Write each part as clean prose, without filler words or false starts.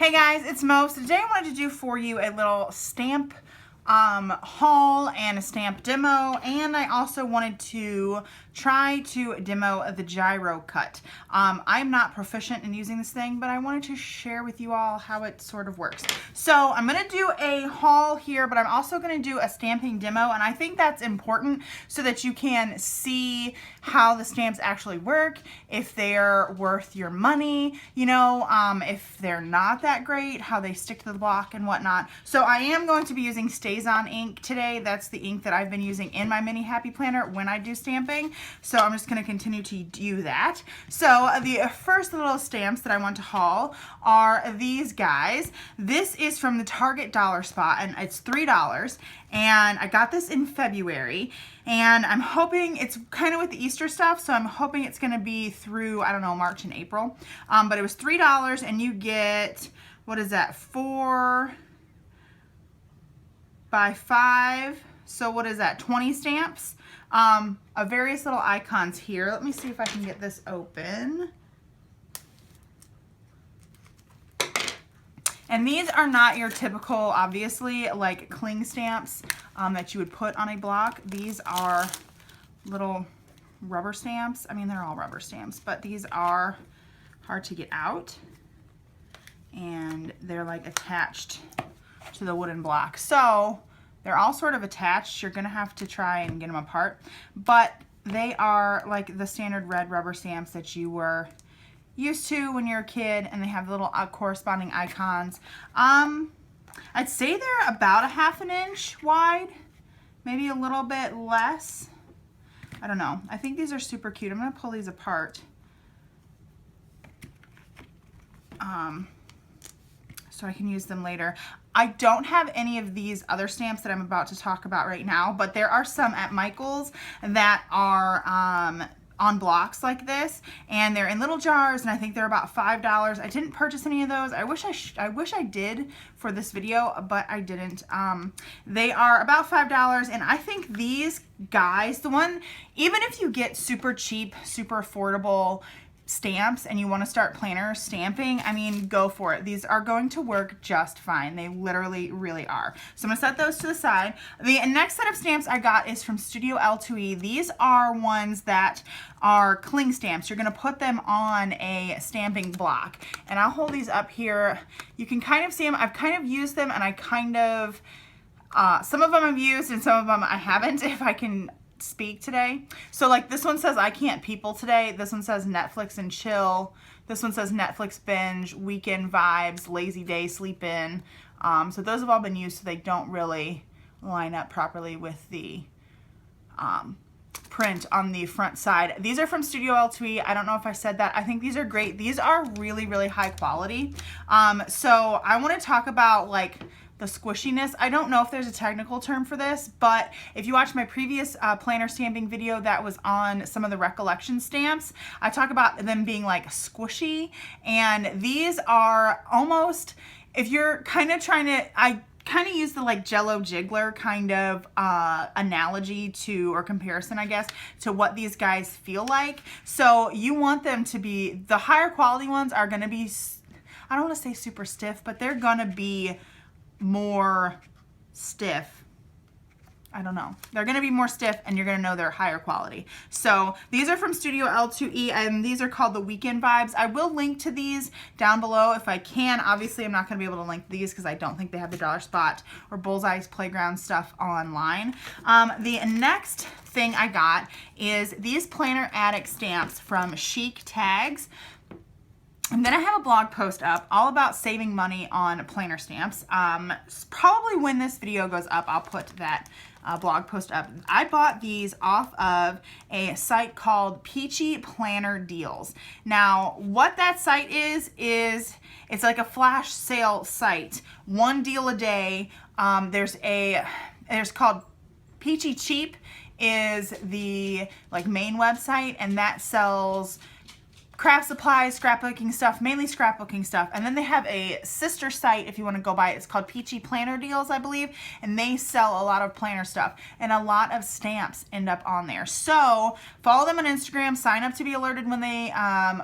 Hey guys, it's Mo. So today I wanted to do for you a little stamp haul and a stamp demo, and I also wanted to try to demo the gyro cut. I'm not proficient in using this thing, but I wanted to share with you all how it sort of works. So I'm going to do a haul here, but I'm also going to do a stamping demo, and I think that's important so that you can see how the stamps actually work, if they're worth your money, you know, if they're not that great, how they stick to the block and whatnot. So I am going to be using StazOn ink today. That's the ink that I've been using in my mini happy planner when I do stamping. So I'm just going to continue to do that. So the first little stamps that I want to haul are these guys. This is from the Target dollar spot, and it's $3. And I got this in February, and I'm hoping it's kind of with the Easter stuff, so I'm hoping it's going to be through, I don't know, March and April. But it was $3, and you get, what is that, 4 by 5, so what is that, 20 stamps of various little icons here. Let me see if I can get this open. And these are not your typical, obviously, like cling stamps that you would put on a block. These are little rubber stamps. I mean, they're all rubber stamps, but these are hard to get out. And they're like attached to the wooden block. So they're all sort of attached. You're gonna have to try and get them apart. But they are like the standard red rubber stamps that you were used to when you're a kid, and they have little corresponding icons. I'd say they're about a ½ an inch wide, maybe a little bit less. I don't know. I think these are super cute. I'm gonna pull these apart. So I can use them later. I don't have any of these other stamps that I'm about to talk about right now, but there are some at Michael's that are on blocks like this, and they're in little jars, and I think they're about $5. I didn't purchase any of those. I wish I did for this video, but I didn't. They are about $5, and I think these guys, the one, even if you get super cheap, super affordable stamps and you want to start planner stamping, I mean, go for it. These are going to work just fine. They literally really are. So I'm going to set those to the side. The next set of stamps I got is from Studio L2e. These are ones that are cling stamps. You're going to put them on a stamping block, and I'll hold these up here. You can kind of see them. I've kind of used them, and I kind of some of them I've used and some of them I haven't, if I can speak today. So like this one says I can't people today. This one says Netflix and chill. This one says Netflix binge, weekend vibes, lazy day, sleep in. So those have all been used, so they don't really line up properly with the print on the front side. These are from Studio L2e. I don't know if I said that. I think these are great. These are really, really high quality. So I want to talk about like the squishiness. I don't know if there's a technical term for this, but if you watch my previous planner stamping video that was on some of the recollection stamps, I talk about them being like squishy, and these are almost, if you're kind of trying to, I kind of use the like Jello jiggler kind of analogy to, or comparison, I guess, to what these guys feel like. So you want them to be, the higher quality ones are going to be, I don't want to say super stiff, but they're going to be more stiff. I don't know. They're going to be more stiff, and you're going to know they're higher quality. So these are from Studio L2e, and these are called the Weekend Vibes. I will link to these down below if I can. Obviously, I'm not going to be able to link these because I don't think they have the Dollar Spot or Bullseye's Playground stuff online. The next thing I got is these Planner Addict stamps from ChicTags. And then I have a blog post up all about saving money on planner stamps. Probably when this video goes up, I'll put that blog post up. I bought these off of a site called Peachy Planner Deals. Now, what that site is it's like a flash sale site. One deal a day. There's called Peachy Cheap is the like main website, and that sells craft supplies, scrapbooking stuff, mainly scrapbooking stuff. And then they have a sister site if you want to go by it. It's called Peachy Planner Deals, I believe. And they sell a lot of planner stuff. And a lot of stamps end up on there. So follow them on Instagram. Sign up to be alerted when they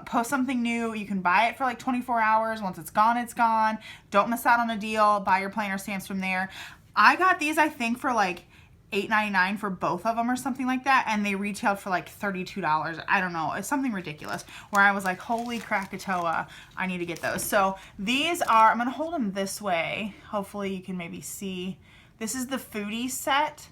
post something new. You can buy it for like 24 hours. Once it's gone, it's gone. Don't miss out on a deal. Buy your planner stamps from there. I got these, I think, for like $8.99 for both of them or something like that, and they retailed for like $32. I don't know, it's something ridiculous where I was like, holy Krakatoa, I need to get those. So these are, I'm gonna hold them this way, hopefully you can maybe see. This is the foodie set.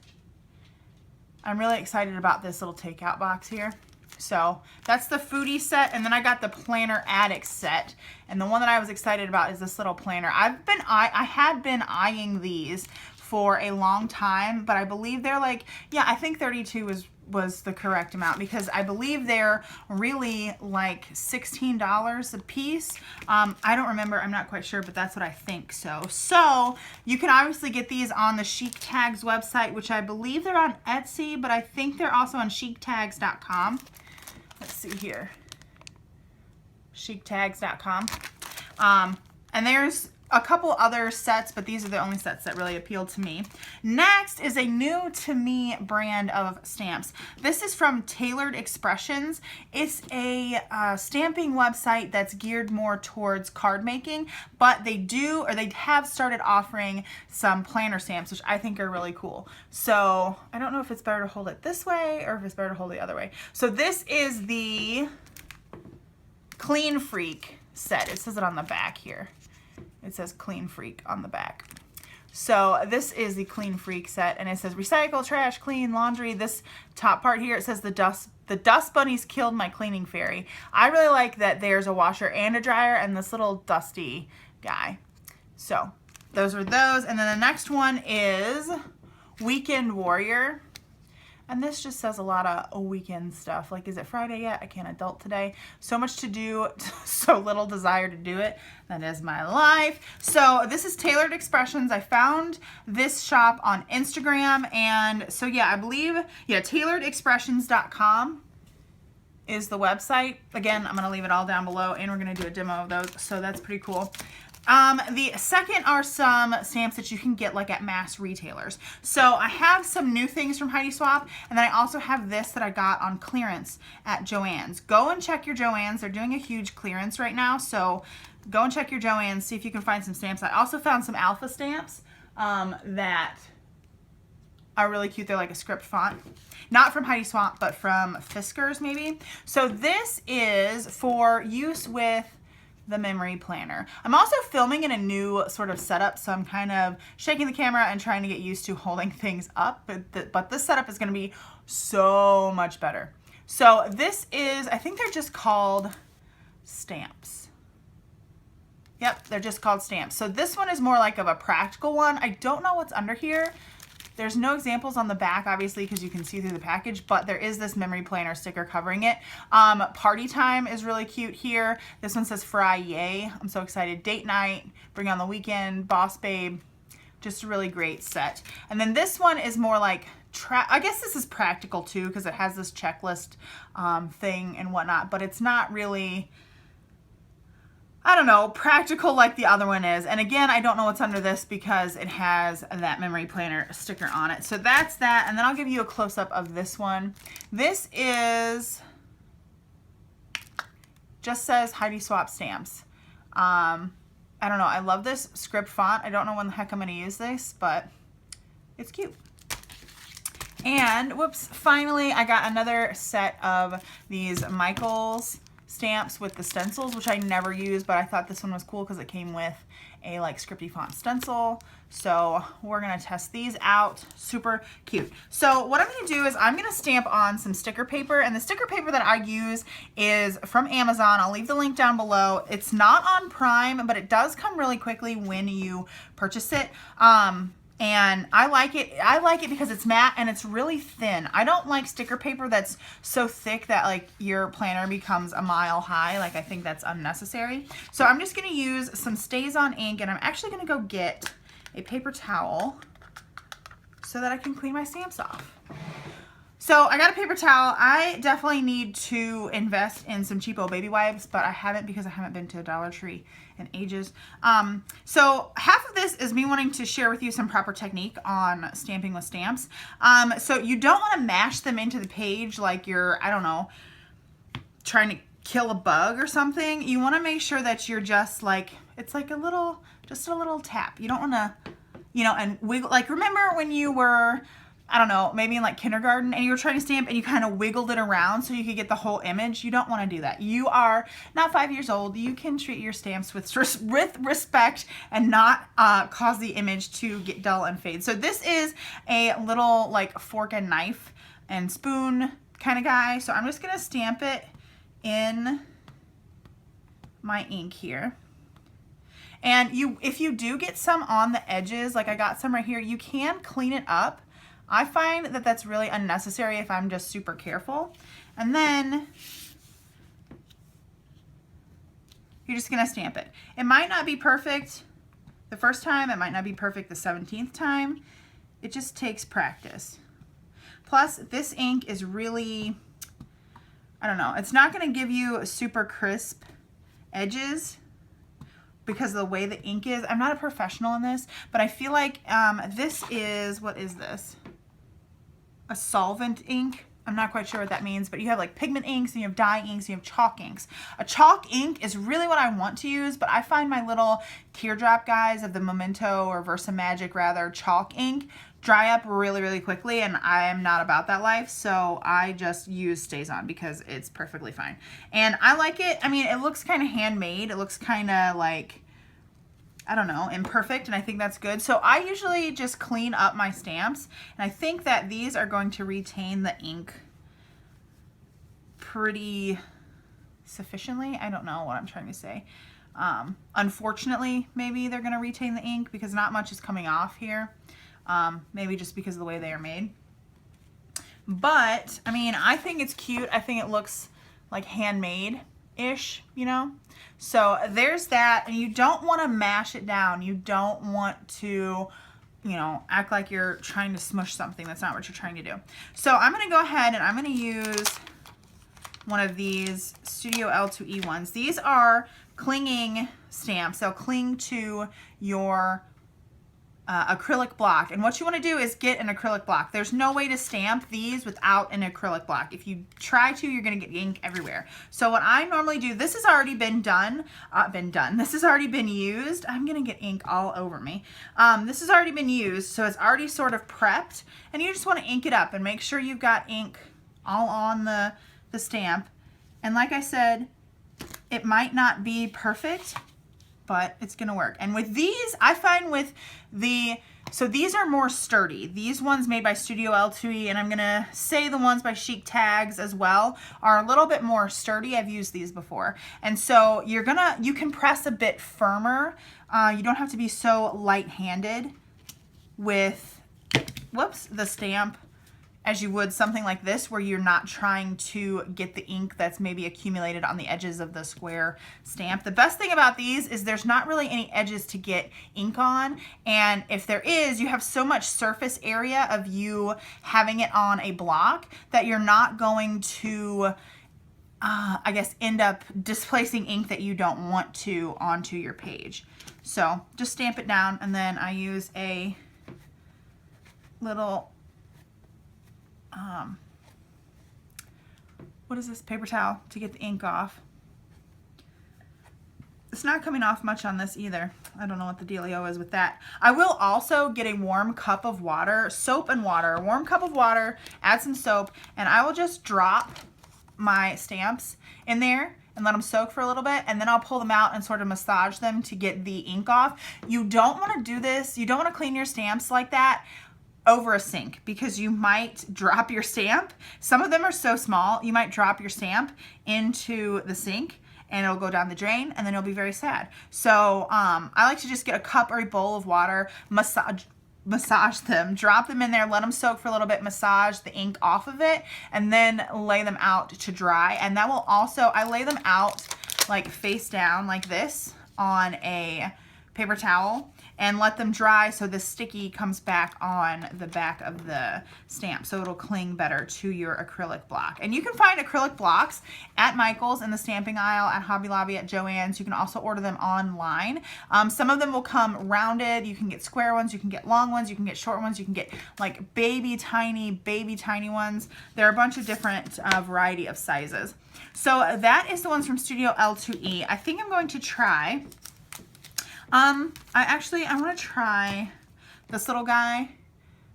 I'm really excited about this little takeout box here. So that's the foodie set, and then I got the planner addict set, and the one that I was excited about is this little planner. I had been eyeing these for a long time, but I believe they're like, yeah, I think 32 was the correct amount, because I believe they're really like $16 a piece. I don't remember, I'm not quite sure, but that's what I think. So you can obviously get these on the ChicTags website, which I believe they're on Etsy, but I think they're also on ChicTags.com. Let's see here, ChicTags.com. And there's a couple other sets, but these are the only sets that really appealed to me. Next is a new to me brand of stamps. This is from Tailored Expressions. It's a stamping website that's geared more towards card making, but they have started offering some planner stamps, which I think are really cool. So I don't know if it's better to hold it this way or if it's better to hold it the other way. So this is the Clean Freak set. It says it on the back here. It says Clean Freak on the back. So this is the Clean Freak set, and it says recycle, trash, clean, laundry. This top part here, it says the dust bunnies killed my cleaning fairy. I really like that there's a washer and a dryer and this little dusty guy. So those are those. And then the next one is Weekend Warrior. And this just says a lot of weekend stuff. Like, is it Friday yet? I can't adult today. So much to do, so little desire to do it. That is my life. So this is Tailored Expressions. I found this shop on Instagram. And so yeah, I believe, yeah, tailoredexpressions.com is the website. Again, I'm gonna leave it all down below, and we're gonna do a demo of those. So that's pretty cool. The second are some stamps that you can get like at mass retailers. So I have some new things from Heidi Swapp, and then I also have this that I got on clearance at Joann's. Go and check your Joann's. They're doing a huge clearance right now, so go and check your Joann's, see if you can find some stamps. I also found some alpha stamps that are really cute. They're like a script font. Not from Heidi Swapp, but from Fiskars maybe. So this is for use with the memory planner. I'm also filming in a new sort of setup, so I'm kind of shaking the camera and trying to get used to holding things up, but this setup is gonna be so much better. So this is, I think they're just called stamps. Yep, they're just called stamps. So this one is more like of a practical one. I don't know what's under here. There's no examples on the back, obviously, because you can see through the package, but there is this memory planner sticker covering it. Party time is really cute here. This one says Fry Yay. I'm so excited. Date night, bring on the weekend, boss babe. Just a really great set. And then this one is more like, I guess this is practical too, because it has this checklist thing and whatnot, but it's not really, I don't know, practical like the other one is. And again, I don't know what's under this because it has that memory planner sticker on it. So that's that. And then I'll give you a close-up of this one. This is, just says Heidi Swapp stamps. I don't know. I love this script font. I don't know when the heck I'm going to use this, but it's cute. And whoops, finally I got another set of these Michaels stamps with the stencils, which I never use, but I thought this one was cool because it came with a like scripty font stencil. So we're gonna test these out. Super cute. So what I'm gonna do is I'm gonna stamp on some sticker paper, and the sticker paper that I use is from Amazon. I'll leave the link down below. It's not on Prime, but it does come really quickly when you purchase it. And I like it. I like it because it's matte and it's really thin. I don't like sticker paper that's so thick that like your planner becomes a mile high. Like, I think that's unnecessary. So I'm just gonna use some Stays-On ink, and I'm actually gonna go get a paper towel so that I can clean my stamps off. So I got a paper towel. I definitely need to invest in some cheapo baby wipes, but I haven't because I haven't been to a Dollar Tree in ages. So half of this is me wanting to share with you some proper technique on stamping with stamps. So you don't want to mash them into the page like you're, I don't know, trying to kill a bug or something. You want to make sure that you're just like, it's like just a little tap. You don't want to, you know, and wiggle. Like, remember when you were, I don't know, maybe in like kindergarten and you were trying to stamp and you kind of wiggled it around so you could get the whole image? You don't want to do that. You are not 5 years old. You can treat your stamps with respect and not cause the image to get dull and fade. So this is a little like fork and knife and spoon kind of guy. So I'm just going to stamp it in my ink here. And if you do get some on the edges, like I got some right here, you can clean it up. I find that that's really unnecessary if I'm just super careful. And then you're just gonna stamp it. It might not be perfect the first time, it might not be perfect the 17th time. It just takes practice. Plus, this ink is really, I don't know, it's not gonna give you super crisp edges because of the way the ink is. I'm not a professional in this, but I feel like this is, what is this? A solvent ink. I'm not quite sure what that means, but you have like pigment inks and you have dye inks and you have chalk inks. A chalk ink is really what I want to use, but I find my little teardrop guys of the Memento or Versa Magic rather chalk ink dry up really, really quickly, and I am not about that life, so I just use Stays On because it's perfectly fine. And I like it. I mean, it looks kind of handmade. It looks kind of like, I don't know, imperfect, and I think that's good. So I usually just clean up my stamps, and I think that these are going to retain the ink pretty sufficiently. I don't know what I'm trying to say. Unfortunately, maybe they're going to retain the ink because not much is coming off here. Maybe just because of the way they are made. But, I mean, I think it's cute. I think it looks like handmade-ish, you know? So there's that, and you don't want to mash it down. You don't want to, you know, act like you're trying to smush something. That's not what you're trying to do. So I'm going to go ahead and I'm going to use one of these Studio L2e ones. These are clinging stamps. They'll cling to your acrylic block, and what you want to do is get an acrylic block. There's no way to stamp these without an acrylic block. If you try to, you're going to get ink everywhere. So what I normally do, this has already been done, this has already been used. I'm going to get ink all over me. This has already been used, so it's already sort of prepped, and you just want to ink it up and make sure you've got ink all on the stamp. And like I said, it might not be perfect, but it's gonna work. And with these, I find with so these are more sturdy. These ones made by Studio l2e, and I'm gonna say the ones by ChicTags as well, are a little bit more sturdy. I've used these before. And so you can press a bit firmer. You don't have to be so light-handed with, the stamp as you would something like this, where you're not trying to get the ink that's maybe accumulated on the edges of the square stamp. The best thing about these is there's not really any edges to get ink on, and if there is, you have so much surface area of you having it on a block that you're not going to, I guess, end up displacing ink that you don't want to onto your page. So just stamp it down, and then I use a little what is this, paper towel to get the ink off. It's not coming off much on this either. I don't know what the dealio is with that. I will also get a warm cup of water, soap and water, a warm cup of water, add some soap, and I will just drop my stamps in there and let them soak for a little bit, and then I'll pull them out and sort of massage them to get the ink off. You don't want to do this, you don't want to clean your stamps like that over a sink, because you might drop your stamp. Some of them are so small, you might drop your stamp into the sink and it'll go down the drain, and then you'll be very sad. So I like to just get a cup or a bowl of water, massage them, drop them in there, let them soak for a little bit, massage the ink off of it, and then lay them out to dry. And that will also, I lay them out like face down like this on a paper towel and let them dry so the sticky comes back on the back of the stamp, so it'll cling better to your acrylic block. And you can find acrylic blocks at Michael's in the stamping aisle, at Hobby Lobby, at Joann's. You can also order them online. Some of them will come rounded. You can get square ones, you can get long ones, you can get short ones, you can get like baby tiny ones. There are a bunch of different variety of sizes. So that is the ones from Studio L2E. I think I'm going to try, I want to try this little guy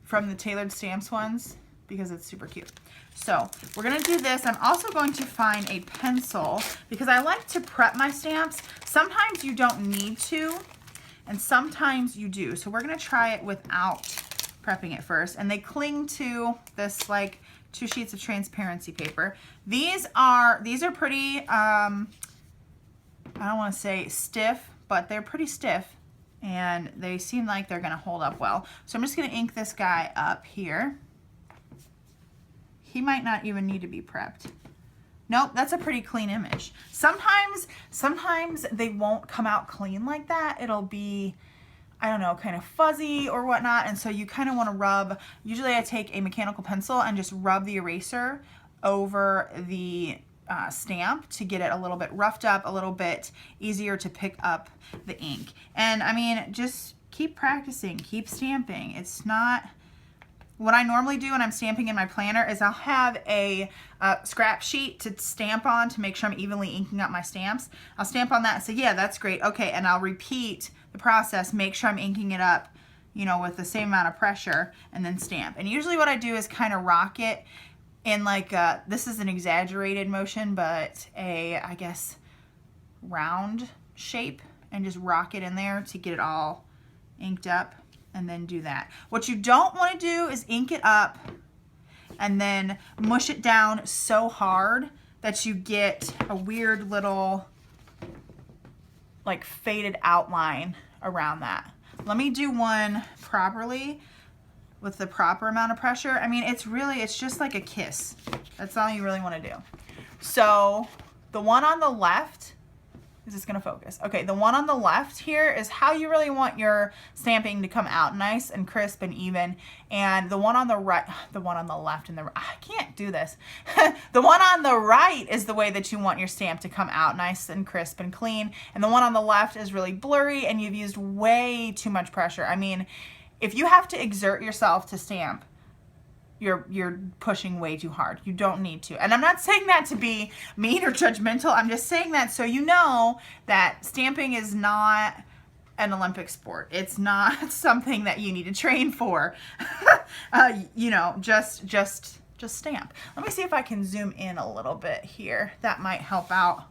from the Tailored Stamps ones because it's super cute. So we're going to do this. I'm also going to find a pencil because I like to prep my stamps. Sometimes you don't need to, and sometimes you do. So we're going to try it without prepping it first. And they cling to this like 2 sheets of transparency paper. These are pretty, I don't want to say stiff, but they're pretty stiff and they seem like they're going to hold up well. So I'm just going to ink this guy up here. He might not even need to be prepped. Nope, that's a pretty clean image. Sometimes they won't come out clean like that. It'll be, I don't know, kind of fuzzy or whatnot, and so you kind of want to rub. Usually I take a mechanical pencil and just rub the eraser over the stamp to get it a little bit roughed up, a little bit easier to pick up the ink. And I mean, just keep practicing, keep stamping. It's not, what I normally do when I'm stamping in my planner is I'll have a scrap sheet to stamp on to make sure I'm evenly inking up my stamps. I'll stamp on that and say, yeah, that's great. Okay, and I'll repeat the process, make sure I'm inking it up, you know, with the same amount of pressure, and then stamp. And usually what I do is kind of rock it in like this is an exaggerated motion, but I guess round shape, and just rock it in there to get it all inked up, and then do that. What you don't want to do is ink it up and then mush it down so hard that you get a weird little like faded outline around that. Let me do one properly with the proper amount of pressure. I mean, it's just like a kiss. That's all you really want to do. So the one on the left, is this gonna focus? Okay, the one on the left here is how you really want your stamping to come out, nice and crisp and even. And the one on the right, the one on the left and I can't do this. The one on the right is the way that you want your stamp to come out, nice and crisp and clean. And the one on the left is really blurry and you've used way too much pressure. I mean, if you have to exert yourself to stamp, you're pushing way too hard. You don't need to. And I'm not saying that to be mean or judgmental. I'm just saying that so you know that stamping is not an Olympic sport. It's not something that you need to train for. You know, just stamp. Let me see if I can zoom in a little bit here. That might help out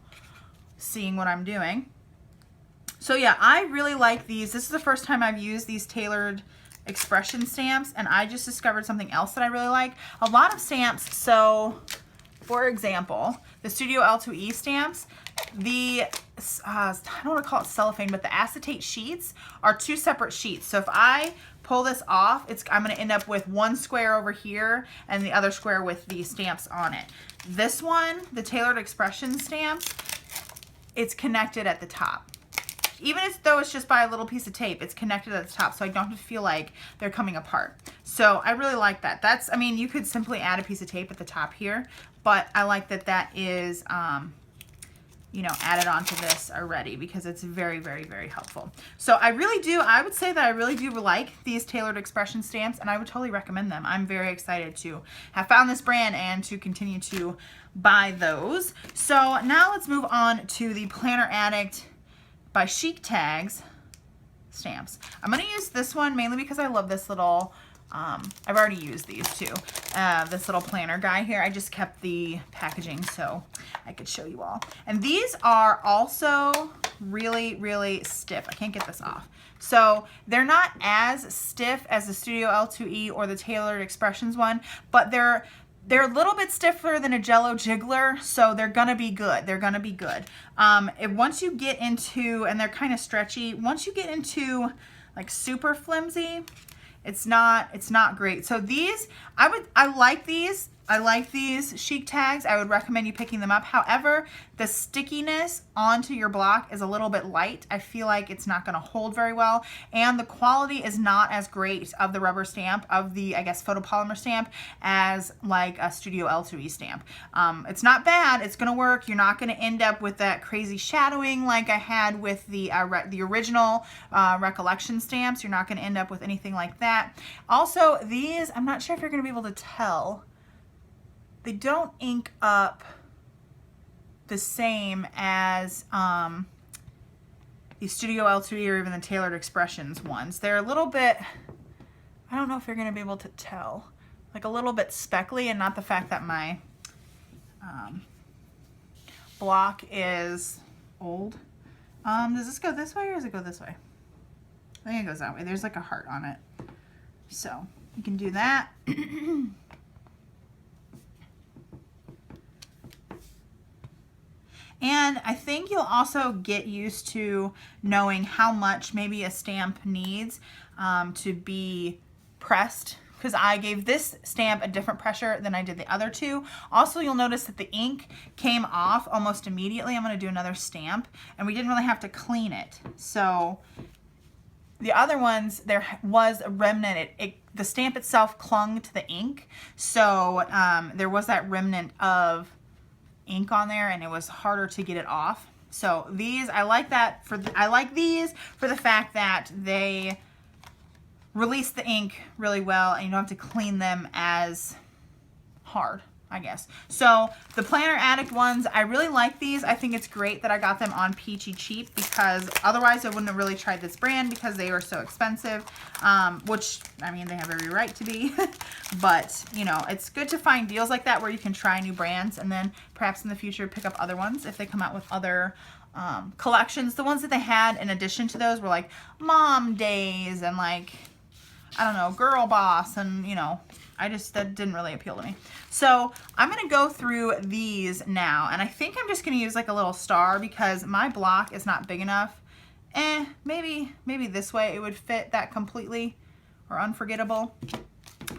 seeing what I'm doing. So yeah, I really like these. This is the first time I've used these Tailored Expression stamps, and I just discovered something else that I really like. A lot of stamps, so for example, the Studio L2E stamps, the, I don't want to call it cellophane, but the acetate sheets are 2 separate sheets. So if I pull this off, I'm going to end up with one square over here and the other square with the stamps on it. This one, the Tailored Expression stamps, it's connected at the top. Even though it's just by a little piece of tape, it's connected at the top, so I don't have to feel like they're coming apart. So I really like that. I mean, you could simply add a piece of tape at the top here, but I like that that is, you know, added onto this already because it's very, very, very helpful. So I would say that I really do like these Tailored Expression stamps, and I would totally recommend them. I'm very excited to have found this brand and to continue to buy those. So now let's move on to the Planner Addict by ChicTags stamps. I'm going to use this one mainly because I love this little, I've already used these too, this little planner guy here. I just kept the packaging so I could show you all. And these are also really, really stiff. I can't get this off. So they're not as stiff as the Studio L2E or the Tailored Expressions one, but they're a little bit stiffer than a Jello Jiggler, so they're gonna be good. They're gonna be good. Once you get into, and they're kind of stretchy, once you get into like super flimsy, it's not great. So these, I like these. I like these Chic tags. I would recommend you picking them up. However, the stickiness onto your block is a little bit light. I feel like it's not going to hold very well. And the quality is not as great of the rubber stamp, of the, I guess, photopolymer stamp, as like a Studio l2e stamp. It's not bad. It's going to work. You're not going to end up with that crazy shadowing like I had with the original Recollection stamps. You're not going to end up with anything like that. Also, these, I'm not sure if you're going to be able to tell, they don't ink up the same as the Studio l2e or even the Tailored Expressions ones. They're a little bit, I don't know if you're going to be able to tell, like a little bit speckly, and not the fact that my block is old. Does this go this way or does it go this way? I think it goes that way. There's like a heart on it. So you can do that. And I think you'll also get used to knowing how much maybe a stamp needs to be pressed, because I gave this stamp a different pressure than I did the other two. Also, you'll notice that the ink came off almost immediately. I'm going to do another stamp, and we didn't really have to clean it. So the other ones, there was a remnant. The stamp itself clung to the ink, so there was that remnant of ink on there, and it was harder to get it off. So these, I like that I like these for the fact that they release the ink really well, and you don't have to clean them as hard, I guess. So the Planner Addict ones, I really like these. I think it's great that I got them on Peachy Cheap, because otherwise I wouldn't have really tried this brand because they were so expensive, which, I mean, they have every right to be. But, you know, it's good to find deals like that where you can try new brands and then perhaps in the future pick up other ones if they come out with other collections. The ones that they had in addition to those were like Mom Days and like, I don't know, Girl Boss, and, you know, that didn't really appeal to me. So I'm going to go through these now, and I think I'm just going to use like a little star because my block is not big enough. Maybe this way it would fit that completely, or Unforgettable,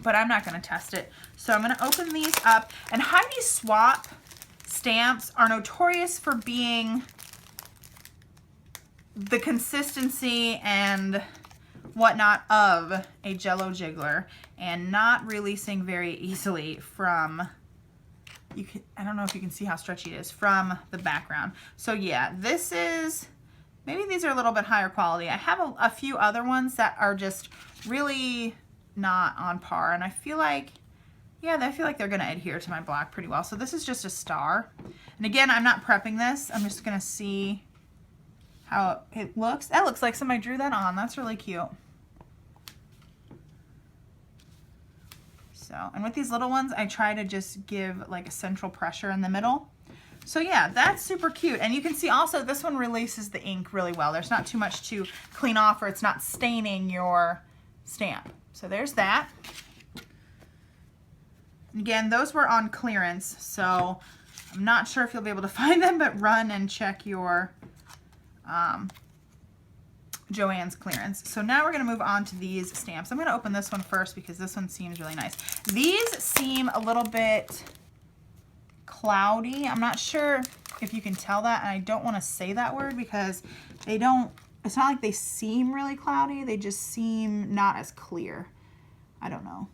but I'm not going to test it. So I'm going to open these up, and Heidi Swapp stamps are notorious for being the consistency and whatnot of a Jello jiggler, and not releasing very easily from, I don't know if you can see how stretchy it is, from the background. So yeah, this is, maybe these are a little bit higher quality. I have a few other ones that are just really not on par, and I feel like, yeah, I feel like they're gonna adhere to my block pretty well. So this is just a star. And again, I'm not prepping this. I'm just gonna see how it looks. That looks like somebody drew that on. That's really cute. So, and with these little ones, I try to just give like a central pressure in the middle. So yeah, that's super cute. And you can see also this one releases the ink really well. There's not too much to clean off, or it's not staining your stamp. So there's that. Again, those were on clearance, so I'm not sure if you'll be able to find them, but run and check your Joann's clearance. So now we're going to move on to these stamps. I'm going to open this one first because this one seems really nice. These seem a little bit cloudy. I'm not sure if you can tell that, and I don't want to say that word because they don't, it's not like they seem really cloudy. They just seem not as clear. I don't know.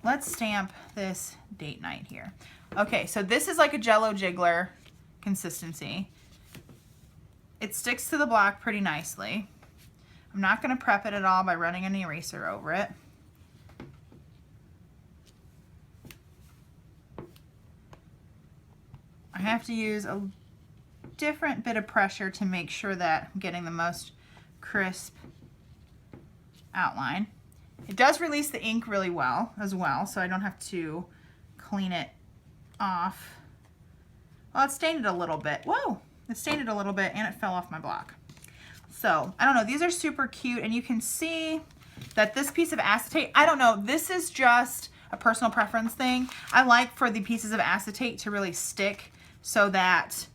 Let's stamp this Date Night here. Okay, so this is like a Jello jiggler consistency. It sticks to the block pretty nicely. I'm not going to prep it at all by running an eraser over it. I have to use a different bit of pressure to make sure that I'm getting the most crisp outline. It does release the ink really well as well, so I don't have to clean it off. Well, it stained it a little bit. Whoa! It stained it a little bit and it fell off my block. So, I don't know, these are super cute, and you can see that this piece of acetate, I don't know, this is just a personal preference thing. I like for the pieces of acetate to really stick so that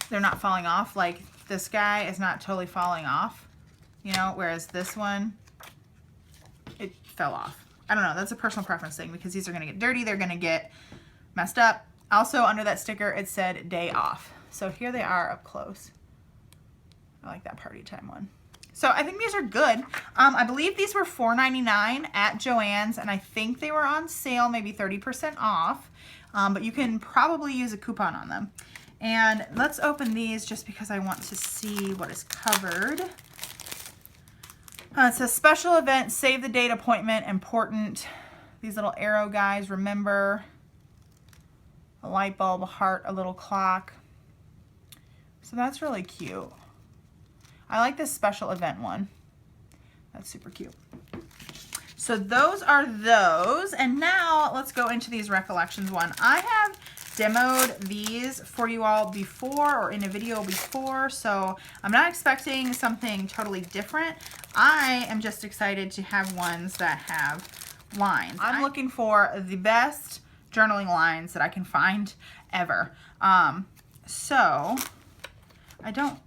they're not falling off. Like this guy is not totally falling off, you know, whereas this one, it fell off. I don't know, that's a personal preference thing because these are gonna get dirty, they're gonna get messed up. Also under that sticker, it said day off. So here they are up close. I like that party time one. So I think these are good. I believe these were $4.99 at Joann's, and I think they were on sale, maybe 30% off, but you can probably use a coupon on them. And let's open these just because I want to see what is covered. It says special event, save the date appointment, important. These little arrow guys, remember. A light bulb, a heart, a little clock. So that's really cute. I like this special event one. That's super cute. So those are those. And now let's go into these recollections one. I have demoed these for you all before or in a video before, so I'm not expecting something totally different. I am just excited to have ones that have lines. I'm looking for the best journaling lines that I can find ever. So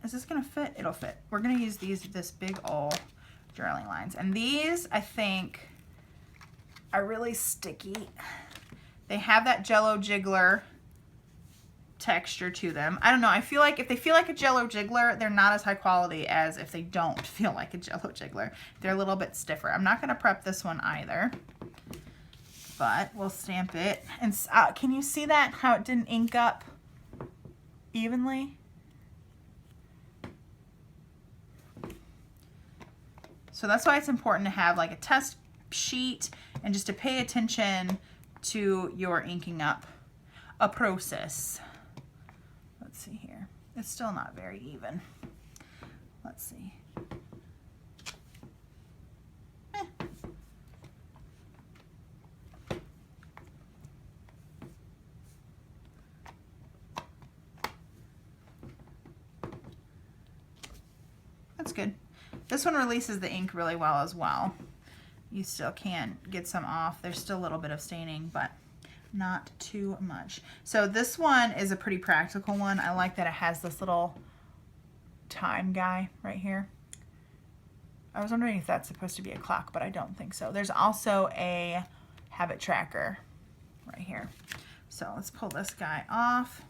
is this gonna fit? It'll fit. We're gonna use this big old journaling lines. And these, I think, are really sticky. They have that Jello jiggler texture to them. I don't know. I feel like if they feel like a Jello jiggler, they're not as high quality as if they don't feel like a Jello jiggler. They're a little bit stiffer. I'm not gonna prep this one either, but we'll stamp it. And can you see that? How it didn't ink up evenly? So that's why it's important to have like a test sheet and just to pay attention to your inking up a process. Let's see here. It's still not very even. Let's see. That's good. This one releases the ink really well as well. You still can get some off. There's still a little bit of staining, but not too much. So this one is a pretty practical one. I like that it has this little time guy right here. I was wondering if that's supposed to be a clock, but I don't think so. There's also a habit tracker right here. So let's pull this guy off.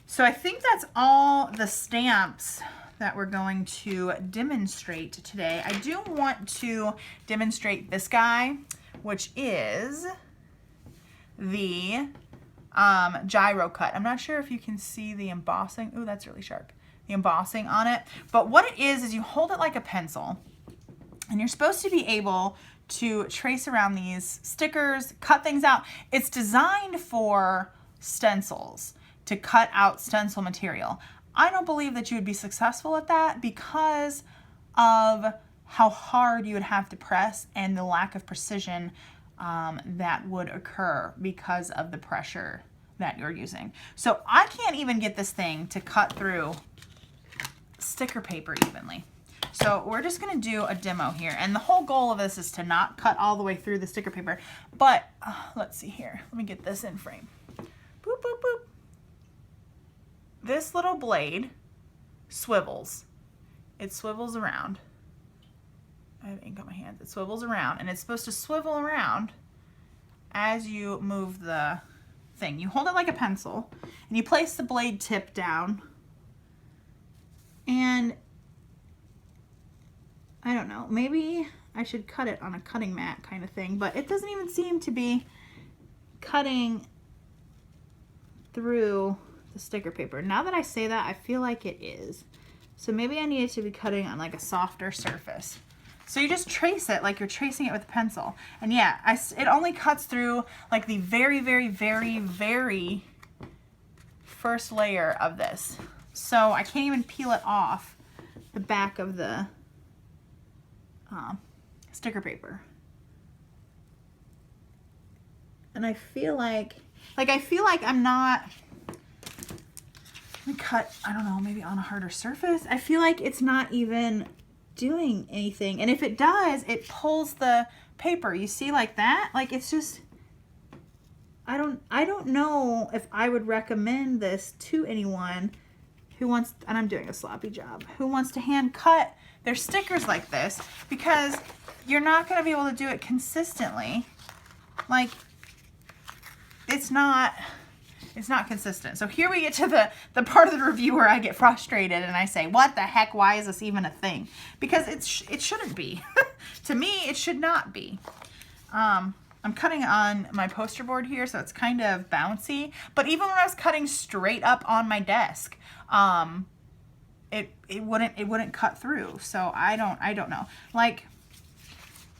So I think that's all the stamps that we're going to demonstrate today. I do want to demonstrate this guy, which is the gyro cut. I'm not sure if you can see the embossing. Ooh, that's really sharp. The embossing on it. But what it is you hold it like a pencil, and you're supposed to be able to trace around these stickers, cut things out. It's designed for stencils, to cut out stencil material. I don't believe that you would be successful at that because of how hard you would have to press and the lack of precision that would occur because of the pressure that you're using. So I can't even get this thing to cut through sticker paper evenly. So we're just gonna do a demo here. And the whole goal of this is to not cut all the way through the sticker paper. But let's see here. Let me get this in frame. Boop, boop, boop. This little blade swivels. It swivels around. I have ink on my hands. It swivels around, and it's supposed to swivel around as you move the thing. You hold it like a pencil, and you place the blade tip down, and I don't know, maybe I should cut it on a cutting mat kind of thing, but it doesn't even seem to be cutting through the sticker paper. Now that I say that, I feel like it is. So maybe I need it to be cutting on like a softer surface. So you just trace it like you're tracing it with a pencil. And yeah, it only cuts through like the very, very, very, very first layer of this. So I can't even peel it off the back of the sticker paper. And I feel like I'm not, let me cut, I don't know, maybe on a harder surface. I feel like it's not even doing anything. And if it does, it pulls the paper. You see like that? Like it's just, I don't know if I would recommend this to anyone who wants, and I'm doing a sloppy job, who wants to hand cut their stickers like this, because you're not going to be able to do it consistently. Like, it's not consistent. So here we get to the part of the review where I get frustrated and I say, what the heck, why is this even a thing? Because it shouldn't be. To me, it should not be. I'm cutting on my poster board here, so it's kind of bouncy. But even when I was cutting straight up on my desk, it wouldn't cut through. So I don't know. Like,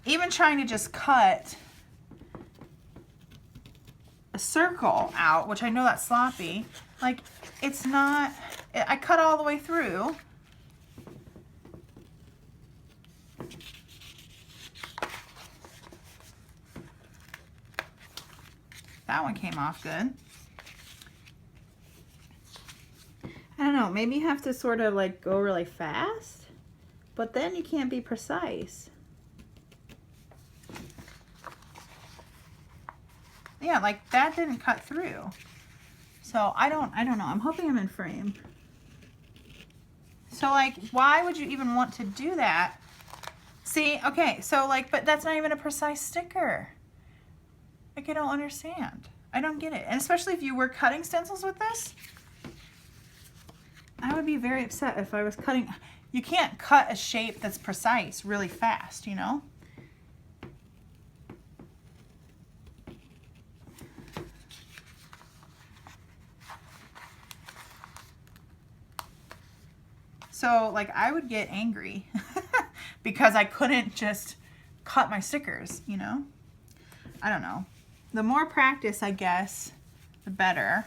even trying to just cut a circle out, which I know that's sloppy, like, it's not, I cut all the way through. That one came off good. I don't know, maybe you have to sort of like go really fast, but then you can't be precise. Yeah, like that didn't cut through. So I don't know. I'm hoping I'm in frame. So like, why would you even want to do that? See, okay, so like, but that's not even a precise sticker. Like, I don't understand. I don't get it. And especially if you were cutting stencils with this, I would be very upset if I was cutting. You can't cut a shape that's precise really fast, you know? So like, I would get angry because I couldn't just cut my stickers, you know? I don't know. The more practice, I guess, the better.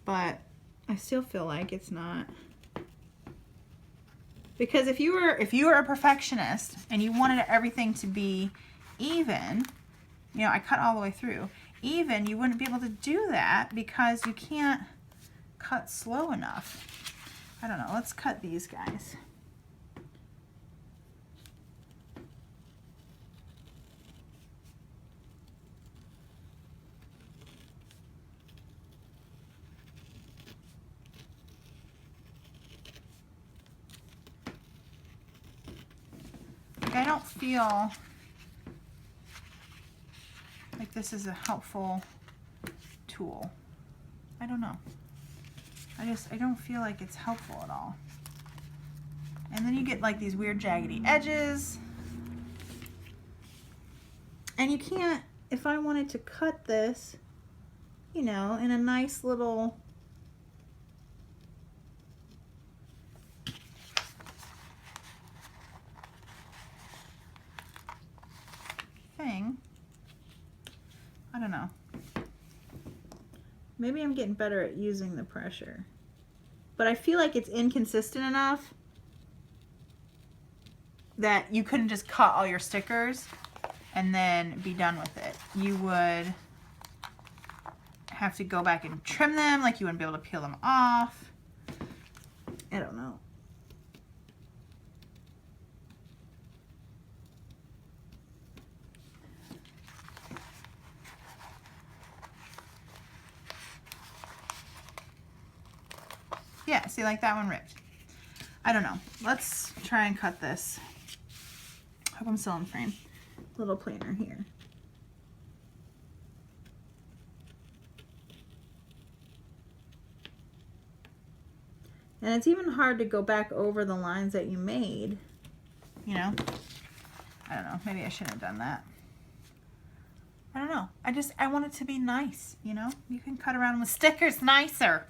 But I still feel like it's not. Because if you were a perfectionist and you wanted everything to be even, you know, I cut all the way through, even, you wouldn't be able to do that because you can't cut slow enough. I don't know, let's cut these guys. Like, I don't feel like this is a helpful tool. I don't know. I don't feel like it's helpful at all. And then you get like these weird jaggedy edges. And you can't, if I wanted to cut this, you know, in a nice little thing, I don't know. Maybe I'm getting better at using the pressure. But I feel like it's inconsistent enough that you couldn't just cut all your stickers and then be done with it. You would have to go back and trim them, like you wouldn't be able to peel them off. I don't know. Yeah, see, like that one ripped. I don't know. Let's try and cut this. Hope I'm still in frame. Little planer here. And it's even hard to go back over the lines that you made, you know? I don't know. Maybe I shouldn't have done that. I don't know. I want it to be nice, you know? You can cut around with stickers nicer.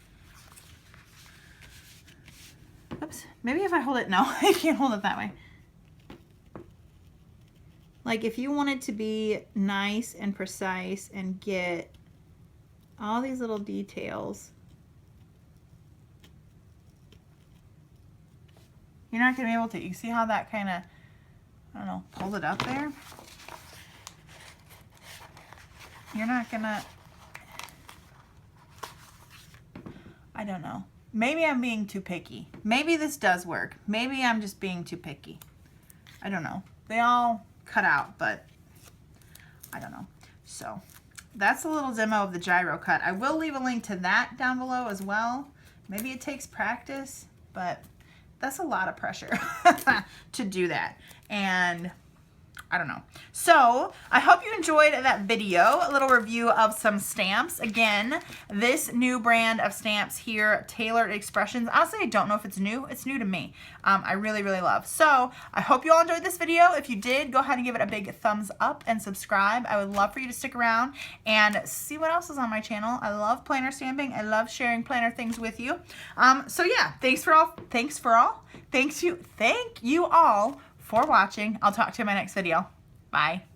Oops, maybe if I hold it, no, I can't hold it that way. Like if you wanted to be nice and precise and get all these little details, you're not gonna be able to. You see how that kind of, I don't know, pulled it up there? You're not gonna, I don't know. Maybe I'm being too picky. Maybe this does work. Maybe I'm just being too picky. I don't know. They all cut out, but I don't know. So that's a little demo of the gyro cut. I will leave a link to that down below as well. Maybe it takes practice, but that's a lot of pressure to do that. And I don't know. So I hope you enjoyed that video, a little review of some stamps. Again, this new brand of stamps here, Tailored Expressions. Honestly, I don't know if it's new. It's new to me. I really, really love. So I hope you all enjoyed this video. If you did, go ahead and give it a big thumbs up and subscribe. I would love for you to stick around and see what else is on my channel. I love planner stamping. I love sharing planner things with you. So yeah, thank you all for watching. I'll talk to you in my next video. Bye.